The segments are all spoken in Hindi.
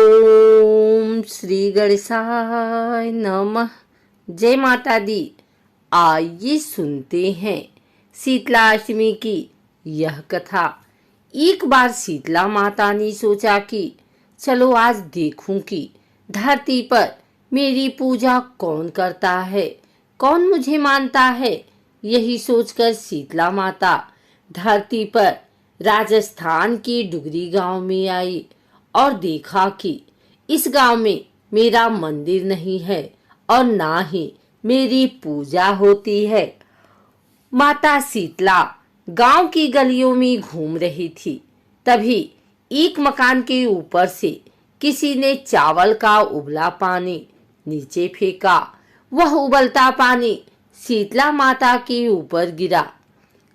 ओम श्री गणेशाय नमः। जय माता दी। आइए सुनते हैं शीतला अष्टमी की यह कथा। एक बार शीतला माता ने सोचा कि चलो आज देखूं कि धरती पर मेरी पूजा कौन करता है, कौन मुझे मानता है। यही सोचकर शीतला माता धरती पर राजस्थान के डुगरी गांव में आई और देखा कि इस गांव में मेरा मंदिर नहीं है और ना ही मेरी पूजा होती है। माता शीतला गांव की गलियों में घूम रही थी। तभी एक मकान के ऊपर से किसी ने चावल का उबला पानी नीचे फेंका। वह उबलता पानी शीतला माता के ऊपर गिरा,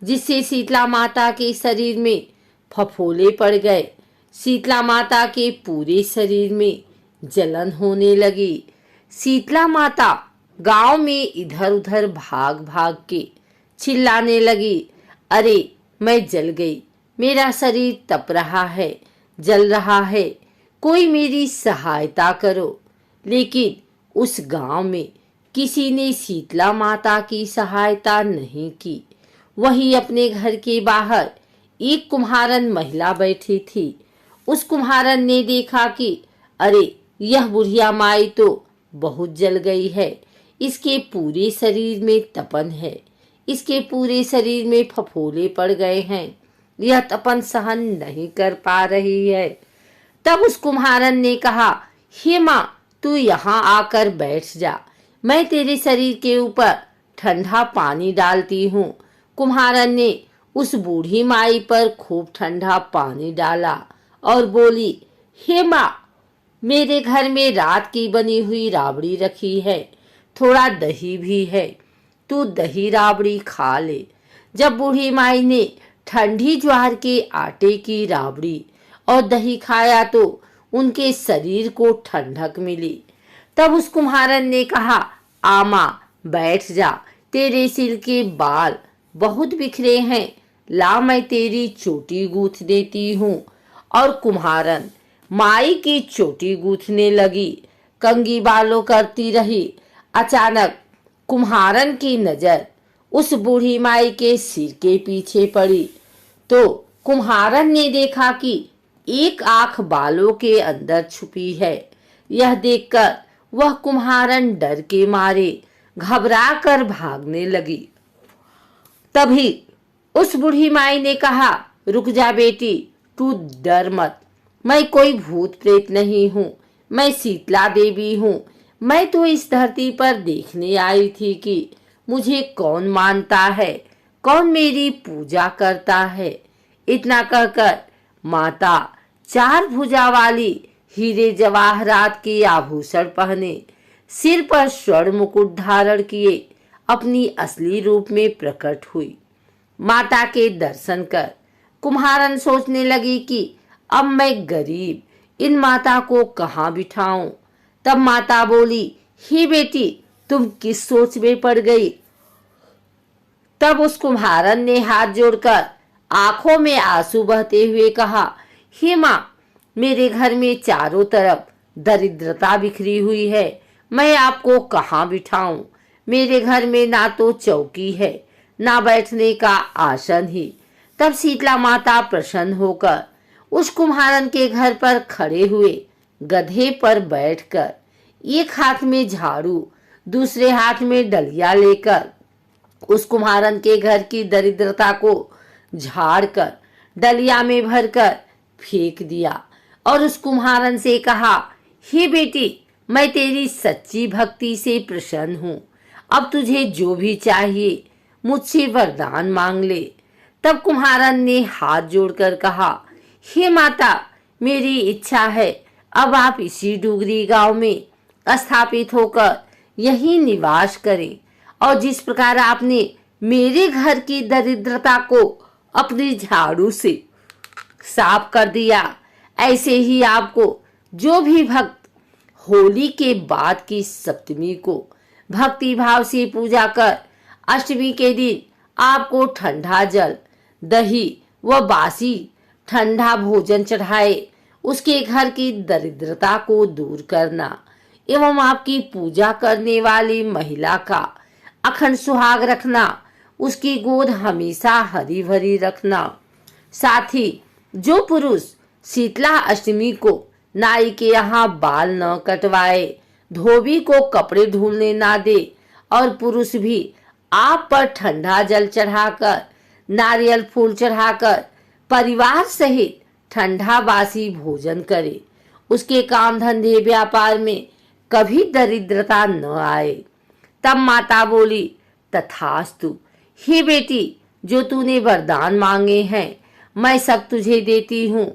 जिससे शीतला माता के शरीर में फफोले पड़ गए। शीतला माता के पूरे शरीर में जलन होने लगी। शीतला माता गांव में इधर उधर भाग भाग के चिल्लाने लगी, अरे मैं जल गई, मेरा शरीर तप रहा है, जल रहा है, कोई मेरी सहायता करो। लेकिन उस गांव में किसी ने शीतला माता की सहायता नहीं की। वही अपने घर के बाहर एक कुम्हारन महिला बैठी थी। उस कुम्हारन ने देखा कि अरे यह बुढ़िया माई तो बहुत जल गई है, इसके पूरे शरीर में तपन है, इसके पूरे शरीर में फफोले पड़ गए हैं, यह तपन सहन नहीं कर पा रही है। तब उस कुम्हारन ने कहा, हे माँ, तू यहाँ आकर बैठ जा, मैं तेरे शरीर के ऊपर ठंडा पानी डालती हूँ। कुम्हारन ने उस बूढ़ी माई पर खूब ठंडा पानी डाला और बोली, हे माँ, मेरे घर में रात की बनी हुई राबड़ी रखी है, थोड़ा दही भी है, तू दही राबड़ी खा ले। जब बूढ़ी माई ने ठंडी ज्वार के आटे की राबड़ी और दही खाया तो उनके शरीर को ठंडक मिली। तब उस कुम्हारन ने कहा, आमा बैठ जा, तेरे सिर के बाल बहुत बिखरे हैं, ला मैं तेरी चोटी गूंथ देती हूँ। और कुम्हारन माई की चोटी गूंथने लगी, कंघी बालों करती रही। अचानक कुम्हारन की नजर उस बूढ़ी माई के सिर के पीछे पड़ी तो कुम्हारन ने देखा कि एक आंख बालों के अंदर छुपी है। यह देखकर वह कुम्हारन डर के मारे घबरा कर भागने लगी। तभी उस बूढ़ी माई ने कहा, रुक जा बेटी, तू डर मत, मैं कोई भूत प्रेत नहीं हूँ, मैं शीतला देवी हूँ। मैं तो इस धरती पर देखने आई थी कि मुझे कौन मानता है, कौन मेरी पूजा करता है। इतना कहकर माता चार भुजा वाली हीरे जवाहरात के आभूषण पहने, सिर पर स्वर्ण मुकुट धारण किए अपनी असली रूप में प्रकट हुई। माता के दर्शन कर कुम्हारन सोचने लगी कि अब मैं गरीब इन माता को कहाँ बिठाऊं। तब माता बोली, हे बेटी, तुम किस सोच में पड़ गई। तब उस कुम्हारन ने हाथ जोड़कर आंखों में आंसू बहते हुए कहा, हे माँ, मेरे घर में चारों तरफ दरिद्रता बिखरी हुई है, मैं आपको कहाँ बिठाऊं। मेरे घर में ना तो चौकी है, ना बैठने का आसन ही। तब शीतला माता प्रसन्न होकर उस कुम्हारन के घर पर खड़े हुए गधे पर बैठकर एक हाथ में झाड़ू, दूसरे हाथ में डलिया लेकर उस कुम्हारन के घर की दरिद्रता को झाड़कर डलिया में भरकर फेंक दिया और उस कुम्हारन से कहा, हे बेटी, मैं तेरी सच्ची भक्ति से प्रसन्न हूँ, अब तुझे जो भी चाहिए मुझसे वरदान मांग ले। तब कुम्हारन ने हाथ जोड़कर कहा, हे माता, मेरी इच्छा है अब आप इसी डुगरी गांव में स्थापित होकर यहीं निवास करें और जिस प्रकार आपने मेरे घर की दरिद्रता को अपनी झाड़ू से साफ कर दिया, ऐसे ही आपको जो भी भक्त होली के बाद की सप्तमी को भक्ति भाव से पूजा कर अष्टमी के दिन आपको ठंडा जल, दही व बासी ठंडा भोजन चढ़ाए, उसके घर की दरिद्रता को दूर करना एवं आपकी पूजा करने वाली महिला का अखंड सुहाग रखना, उसकी गोद हमेशा हरी भरी रखना। साथ ही जो पुरुष शीतला अष्टमी को नाई के यहाँ बाल न कटवाए, धोबी को कपड़े धुलने ना दे और पुरुष भी आप पर ठंडा जल चढ़ाकर, नारियल फूल चढ़ाकर परिवार सहित ठंडा बासी भोजन करे, उसके काम धंधे व्यापार में कभी दरिद्रता न आए। तब माता बोली, तथास्तु। हे बेटी, जो तूने वरदान मांगे हैं मैं सब तुझे देती हूँ।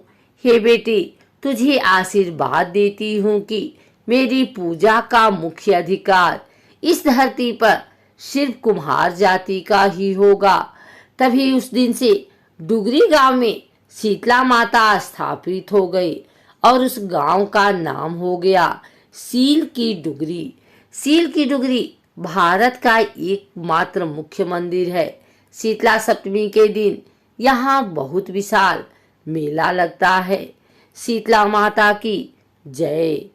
हे बेटी, तुझे आशीर्वाद देती हूँ कि मेरी पूजा का मुख्य अधिकार इस धरती पर सिर्फ कुम्हार जाति का ही होगा। तभी उस दिन से डुगरी गांव में शीतला माता स्थापित हो गई और उस गांव का नाम हो गया सील की डुगरी। सील की डुगरी भारत का एकमात्र मुख्य मंदिर है। शीतला सप्तमी के दिन यहाँ बहुत विशाल मेला लगता है। शीतला माता की जय।